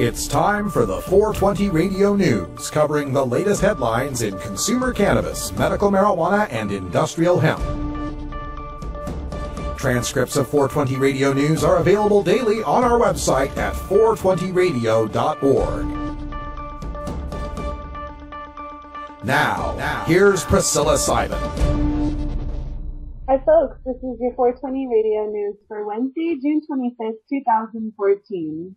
It's time for the 420 Radio News, covering the latest headlines in consumer cannabis, medical marijuana, and industrial hemp. Transcripts of 420 Radio News are available daily on our website at 420radio.org. Now, here's Priscilla Simon. Hi folks, this is your 420 Radio News for Wednesday, June 25th, 2014.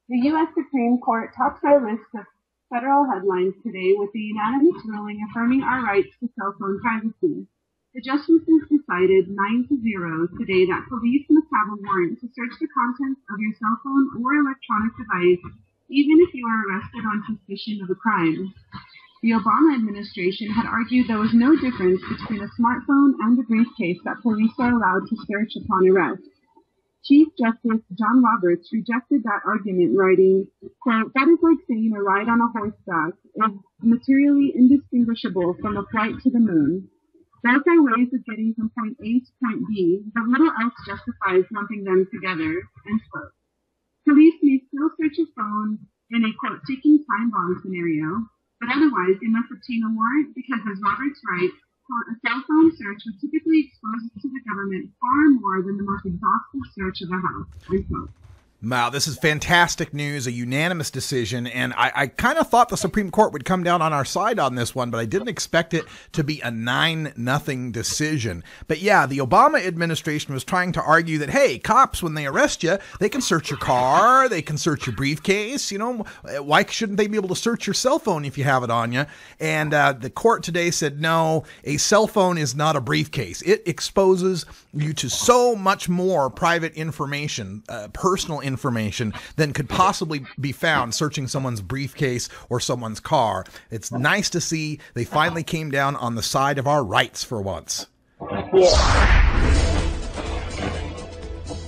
The U.S. Supreme Court tops our list of federal headlines today with the unanimous ruling affirming our rights to cell phone privacy. The justices decided 9-0 today that police must have a warrant to search the contents of your cell phone or electronic device, even if you are arrested on suspicion of a crime. The Obama administration had argued there was no difference between a smartphone and a briefcase that police are allowed to search upon arrest. Chief Justice John Roberts rejected that argument, writing, quote, "That is like saying a ride on a horseback is materially indistinguishable from a flight to the moon. Both are ways of getting from point A to point B, but little else justifies lumping them together," end quote. Police may still search a phone in a, quote, ticking time bomb scenario, but otherwise they must obtain a warrant because, as Roberts writes, quote, "A cell phone search would typically expose to the government far more than the most exhaustive search of a house," unquote. Wow, this is fantastic news, a unanimous decision, and I kind of thought the Supreme Court would come down on our side on this one, but I didn't expect it to be a 9-0 decision. But yeah, the Obama administration was trying to argue that, hey, cops, when they arrest you, they can search your car, they can search your briefcase, you know, why shouldn't they be able to search your cell phone if you have it on you? And the court today said, no, a cell phone is not a briefcase. It exposes you to so much more private information, personal information than could possibly be found searching someone's briefcase or someone's car. It's nice to see they finally came down on the side of our rights for once. Yeah.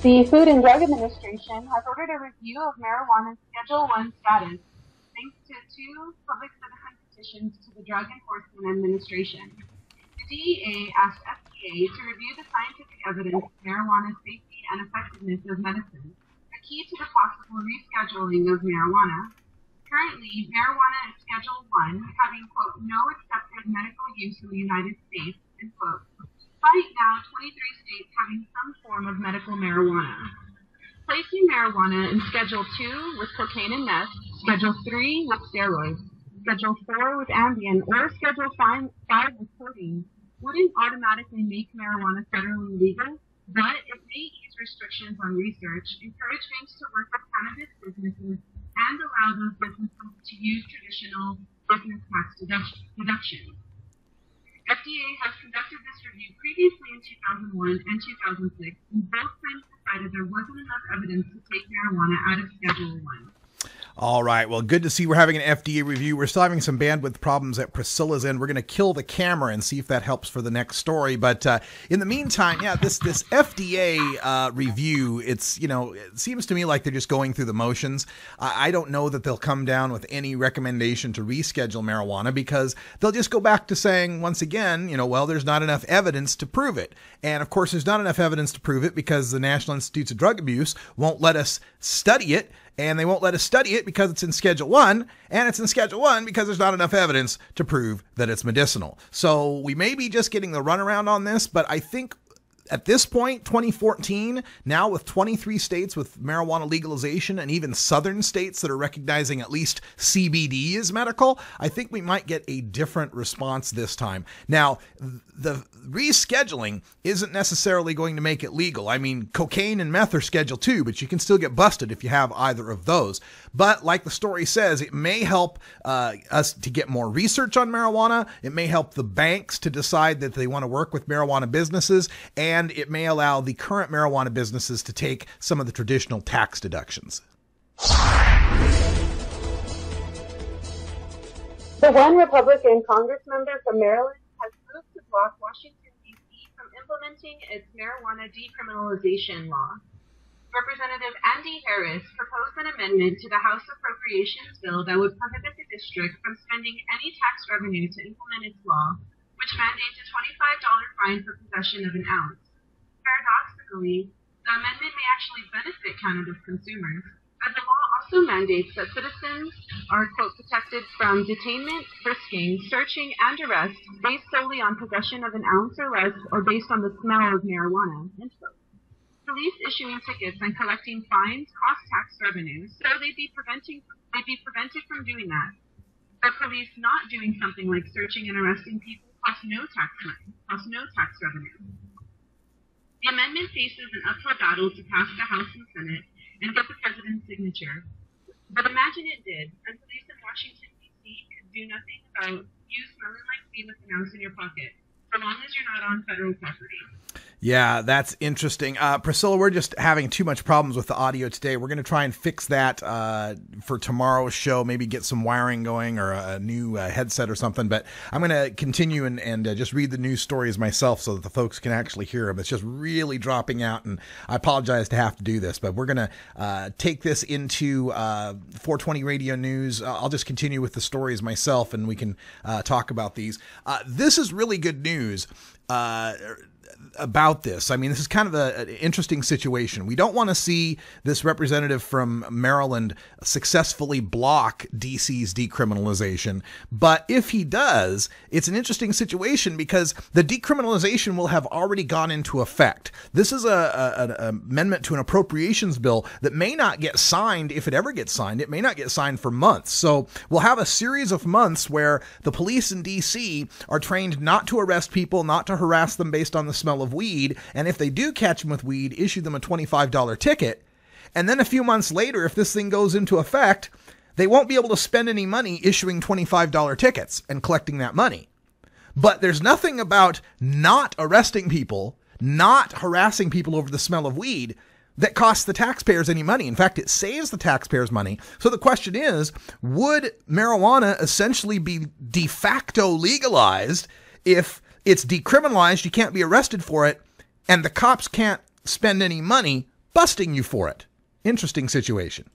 The Food and Drug Administration has ordered a review of marijuana's Schedule 1 status, thanks to 2 public citizen petitions to the Drug Enforcement Administration. The DEA asked FDA to review the scientific evidence of marijuana's safety and effectiveness as medicine, a key to the possible rescheduling of marijuana. Currently, marijuana is Schedule 1, having, quote, "no accepted medical use in the United States," end quote, despite now 23 states having some form of medical marijuana. Placing marijuana in Schedule 2 with cocaine and meth, Schedule 3 with steroids, Schedule 4 with Ambien, or Schedule 5 with codeine wouldn't automatically make marijuana federally legal, but it may ease restrictions on research, encourage banks to work with cannabis businesses, and allow those businesses to use traditional business tax deductions. FDA has conducted this review previously in 2001 and 2006, and both times decided there wasn't enough evidence to take marijuana out of Schedule 1. All right. Well, good to see we're having an FDA review. We're still having some bandwidth problems at Priscilla's end. We're going to kill the camera and see if that helps for the next story. But in the meantime, yeah, this FDA review, it's, you know, it seems to me like they're just going through the motions. I don't know that they'll come down with any recommendation to reschedule marijuana because they'll just go back to saying, once again, you know, well, there's not enough evidence to prove it. And of course, there's not enough evidence to prove it because the National Institutes of Drug Abuse won't let us study it. And they won't let us study it because it's in Schedule 1, and it's in Schedule 1 because there's not enough evidence to prove that it's medicinal. So we may be just getting the runaround on this, but I think at this point, 2014, now with 23 states with marijuana legalization and even southern states that are recognizing at least CBD as medical, I think we might get a different response this time. Now, the rescheduling isn't necessarily going to make it legal. I mean, cocaine and meth are Schedule 2, but you can still get busted if you have either of those. But like the story says, it may help us to get more research on marijuana. It may help the banks to decide that they want to work with marijuana businesses, and it may allow the current marijuana businesses to take some of the traditional tax deductions. The one Republican Congress member from Maryland has moved to block Washington, D.C. from implementing its marijuana decriminalization law. Representative Andy Harris proposed an amendment to the House Appropriations bill that would prohibit the district from spending any tax revenue to implement its law, which mandates a $25 fine for possession of an ounce. Paradoxically, the amendment may actually benefit cannabis consumers, as the law also also mandates that citizens are, quote, protected from detainment, frisking, searching, and arrest based solely on possession of an ounce or less or based on the smell of marijuana, end quote. Police issuing tickets and collecting fines cost tax revenues, so they'd be prevented from doing that. But police not doing something like searching and arresting people costs no tax revenue. The amendment faces an uphill battle to pass the House and Senate and get the president's signature. But imagine it did, and police in Washington, D.C. could do nothing about you smelling like weed with an ounce in your pocket, so long as you're not on federal property. Yeah, that's interesting. Priscilla, we're just having too much problems with the audio today. We're going to try and fix that for tomorrow's show, maybe get some wiring going or a new headset or something. But I'm going to continue and just read the news stories myself so that the folks can actually hear them. It's just really dropping out, and I apologize to have to do this. But we're going to take this into 420 Radio News. I'll just continue with the stories myself, and we can talk about these. This is really good news. About this. I mean, this is kind of an interesting situation. We don't want to see this representative from Maryland successfully block DC's decriminalization. But if he does, it's an interesting situation because the decriminalization will have already gone into effect. This is an amendment to an appropriations bill that may not get signed. If it ever gets signed, it may not get signed for months. So we'll have a series of months where the police in DC are trained not to arrest people, not to harass them based on the smell of weed, and if they do catch them with weed, issue them a $25 ticket. And then a few months later, if this thing goes into effect, they won't be able to spend any money issuing $25 tickets and collecting that money. But there's nothing about not arresting people, not harassing people over the smell of weed that costs the taxpayers any money. In fact, it saves the taxpayers money. So the question is, would marijuana essentially be de facto legalized if it's decriminalized, you can't be arrested for it, and the cops can't spend any money busting you for it? Interesting situation.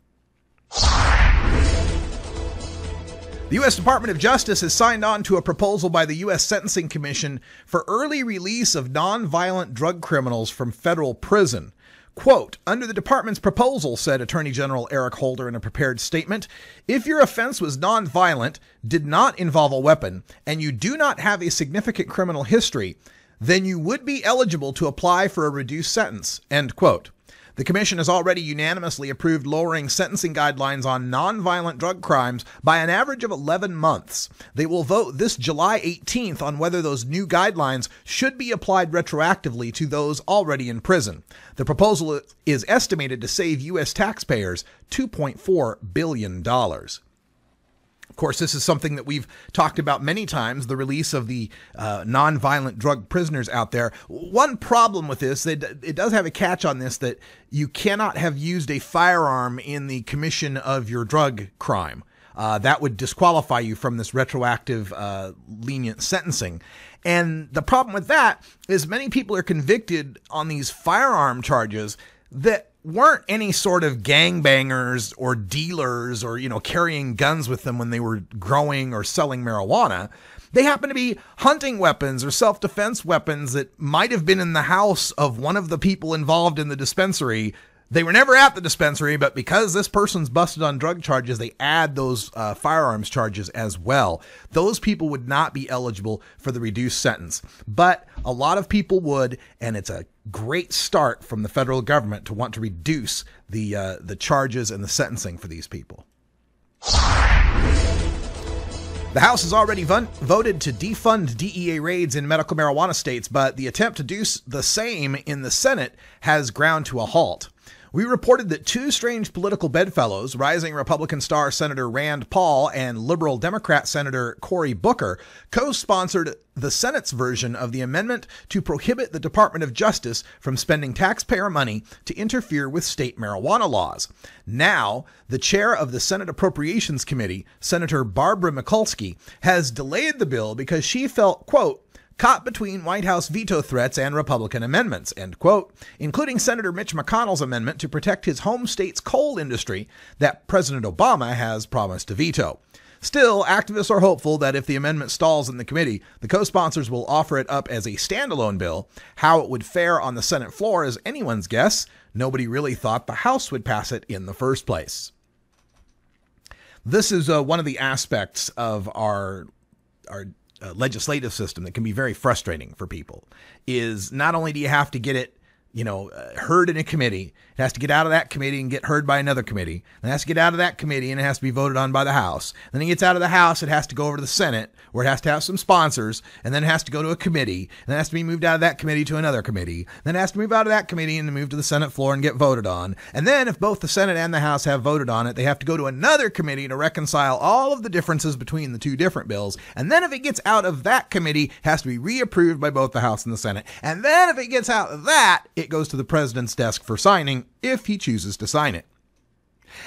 The U.S. Department of Justice has signed on to a proposal by the U.S. Sentencing Commission for early release of nonviolent drug criminals from federal prison. Quote, under the department's proposal, said Attorney General Eric Holder in a prepared statement, if your offense was nonviolent, did not involve a weapon, and you do not have a significant criminal history, then you would be eligible to apply for a reduced sentence, end quote. The commission has already unanimously approved lowering sentencing guidelines on nonviolent drug crimes by an average of 11 months. They will vote this July 18th on whether those new guidelines should be applied retroactively to those already in prison. The proposal is estimated to save U.S. taxpayers $2.4 billion. Of course, this is something that we've talked about many times, the release of the nonviolent drug prisoners out there. One problem with this, it does have a catch on this, that you cannot have used a firearm in the commission of your drug crime. That would disqualify you from this retroactive lenient sentencing. And the problem with that is many people are convicted on these firearm charges that weren't any sort of gangbangers or dealers or, carrying guns with them when they were growing or selling marijuana. They happen to be hunting weapons or self-defense weapons that might have been in the house of one of the people involved in the dispensary. They were never at the dispensary, but because this person's busted on drug charges, they add those firearms charges as well. Those people would not be eligible for the reduced sentence, but a lot of people would, and it's a great start from the federal government to want to reduce the charges and the sentencing for these people. The House has already voted to defund DEA raids in medical marijuana states, but the attempt to do the same in the Senate has ground to a halt. We reported that two strange political bedfellows, rising Republican star Senator Rand Paul and liberal Democrat Senator Cory Booker, co-sponsored the Senate's version of the amendment to prohibit the Department of Justice from spending taxpayer money to interfere with state marijuana laws. Now, the chair of the Senate Appropriations Committee, Senator Barbara Mikulski, has delayed the bill because she felt, quote, caught between White House veto threats and Republican amendments, end quote, including Senator Mitch McConnell's amendment to protect his home state's coal industry that President Obama has promised to veto. Still, activists are hopeful that if the amendment stalls in the committee, the co-sponsors will offer it up as a standalone bill. How it would fare on the Senate floor is anyone's guess. Nobody really thought the House would pass it in the first place. This is one of the aspects of our legislative system that can be very frustrating for people. Is not only do you have to get it, heard in a committee, it has to get out of that committee and get heard by another committee. And it has to get out of that committee and it has to be voted on by the House. Then it gets out of the House, it has to go over to the Senate, where it has to have some sponsors, and then it has to go to a committee, and then it has to be moved out of that committee to another committee. Then it has to move out of that committee and move to the Senate floor and get voted on. And then if both the Senate and the House have voted on it, they have to go to another committee to reconcile all of the differences between the two different bills. And then if it gets out of that committee, it has to be reapproved by both the House and the Senate. And then if it gets out of that, it goes to the president's desk for signing, if he chooses to sign it.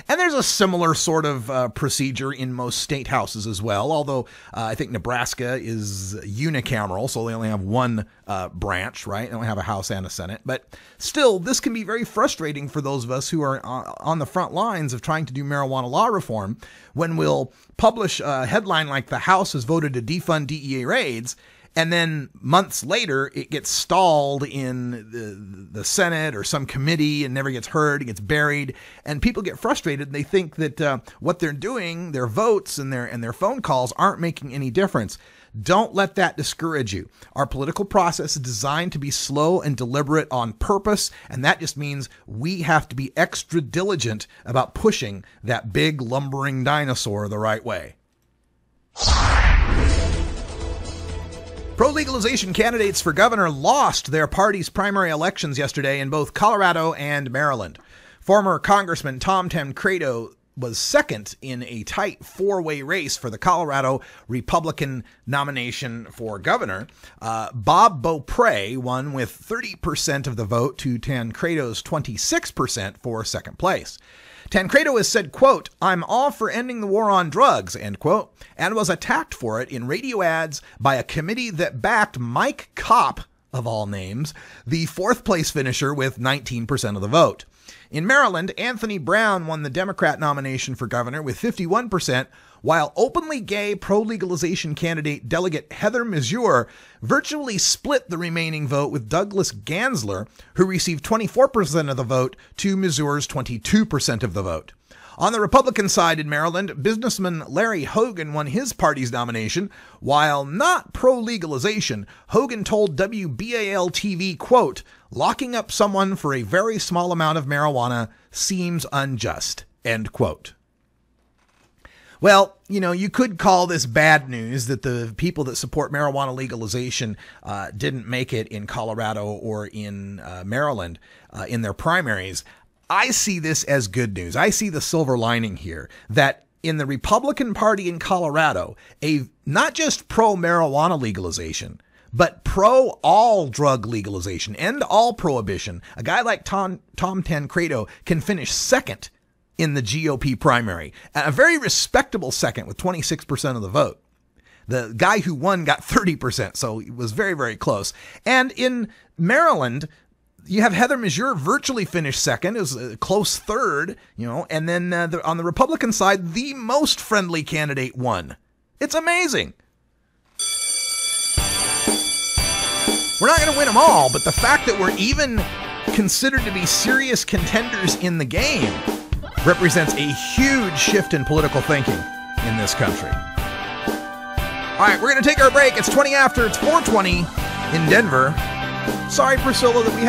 And there's a similar sort of procedure in most state houses as well, although I think Nebraska is unicameral, so they only have one branch, right? They only have a House and a Senate. But still, this can be very frustrating for those of us who are on the front lines of trying to do marijuana law reform, when we'll publish a headline like "The House has voted to defund DEA raids," and then months later, it gets stalled in the Senate or some committee and never gets heard. It gets buried, and people get frustrated. They think that what they're doing, their votes and their phone calls, aren't making any difference. Don't let that discourage you. Our political process is designed to be slow and deliberate on purpose, and that just means we have to be extra diligent about pushing that big lumbering dinosaur the right way. Pro-legalization candidates for governor lost their party's primary elections yesterday in both Colorado and Maryland. Former Congressman Tom Tancredo was second in a tight four-way race for the Colorado Republican nomination for governor. Bob Beaupre won with 30% of the vote to Tancredo's 26% for second place. Tancredo has said, quote, "I'm all for ending the war on drugs," end quote, and was attacked for it in radio ads by a committee that backed Mike Kopp, of all names, the fourth place finisher with 19% of the vote. In Maryland, Anthony Brown won the Democrat nomination for governor with 51%, while openly gay pro-legalization candidate delegate Heather Mazur virtually split the remaining vote with Douglas Gansler, who received 24% of the vote to Mazur's 22% of the vote. On the Republican side in Maryland, businessman Larry Hogan won his party's nomination. While not pro-legalization, Hogan told WBAL-TV, quote, "Locking up someone for a very small amount of marijuana seems unjust," end quote. Well, you could call this bad news that the people that support marijuana legalization didn't make it in Colorado or in Maryland in their primaries. I see this as good news. I see the silver lining here, that in the Republican Party in Colorado, not just pro-marijuana legalization, but pro-all drug legalization and all prohibition, a guy like Tom Tancredo can finish second in the GOP primary, a very respectable second with 26% of the vote. The guy who won got 30%, so it was very, very close. And in Maryland, you have Heather Mazur virtually finished second. It was a close third, and then on the Republican side, the most friendly candidate won. It's amazing. We're not going to win them all, but the fact that we're even considered to be serious contenders in the game represents a huge shift in political thinking in this country. All right, we're going to take our break. It's 20 after. It's 4:20 in Denver. Sorry, Priscilla, that we